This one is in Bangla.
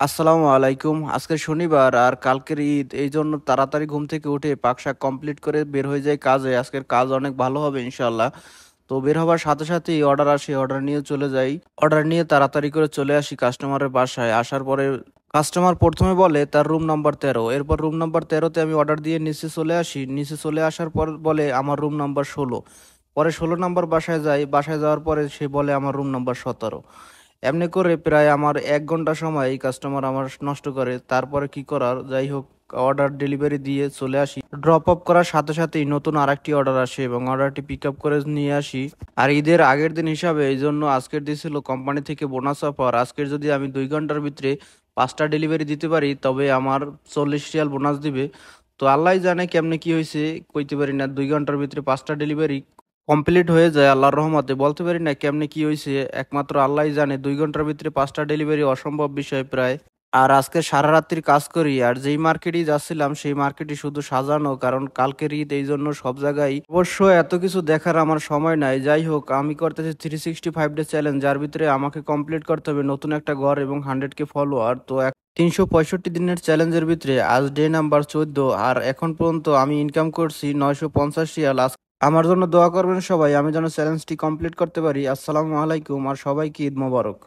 আসসালামু আলাইকুম। আজকে শনিবার আর কালকের ঈদ, এই জন্য তাড়াতাড়ি ঘুম থেকে উঠে পাক শাক কমপ্লিট করে বের হয়ে যায় কাজে। আজকের কাজ অনেক ভালো হবে ইনশাল্লাহ। তো বের হবার সাথে সাথেই অর্ডার আসে, অর্ডার নিয়ে চলে যাই। অর্ডার নিয়ে তাড়াতাড়ি করে চলে আসি কাস্টমারের বাসায়। আসার পরে কাস্টমার প্রথমে বলে তার রুম নাম্বার 13, এরপর রুম নাম্বার 13-তে আমি অর্ডার দিয়ে নিচে চলে আসি। নিচে চলে আসার পর বলে আমার রুম নাম্বার 16। পরে 16 নাম্বার বাসায় যাই, বাসায় যাওয়ার পরে সে বলে আমার রুম নাম্বার 17। এমনি করে প্রায় আমার 1 ঘন্টা সময় এই কাস্টমার আমার নষ্ট করে। তারপরে কি করার, যাই হোক, অর্ডার ডেলিভারি দিয়ে চলে আসি। ড্রপ আপ করার সাথে সাথেই নতুন আরেকটি অর্ডার আসে এবং অর্ডারটি পিক আপ করে নিয়ে আসি। আর ঈদের আগের দিন হিসাবে এই জন্য আজকের দিয়েছিল কোম্পানি থেকে বোনাস অফার। আজকের যদি আমি 2 ঘন্টার ভিতরে 5টা ডেলিভারি দিতে পারি তবে আমার 40 রিয়াল বোনাস দিবে। তো আল্লাহ জানে কেমনে কি হয়েছে, কইতে পারি না। 2 ঘন্টার ভিতরে 5টা ডেলিভারি কমপ্লিট হয়ে যায় আল্লাহর রহমতে। বলতে পারি না কেমনে কি হয়েছে, একমাত্র আল্লাহই জানে। 2 ঘন্টার ভিতরে 5টা ডেলিভারি অসম্ভব বিষয় প্রায়। আর আজকে সারা রাত্রির কাজ করি, আর যেই মার্কেটই যাচ্ছিলাম সেই মার্কেটই শুধু সাজানো, কারণ কালকের ঈদ এই জন্য সব জায়গায়। অবশ্য এত কিছু দেখার আমার সময় নাই। যাই হোক, আমি করতেছি 365 ডে চ্যালেঞ্জ, যার ভিতরে আমাকে কমপ্লিট করতে হবে নতুন একটা ঘর এবং 100K ফলোয়ার। তো 365 দিনের চ্যালেঞ্জের ভিতরে আজ ডে নাম্বার 14, আর এখন পর্যন্ত আমি ইনকাম করছি 950 রিয়াল। আমার জন্য দোয়া করবেন সবাই, আমি যেন চ্যালেঞ্জটি কমপ্লিট করতে পারি। আসসালামু আলাইকুম, আর সবাইকে ঈদ মোবারক।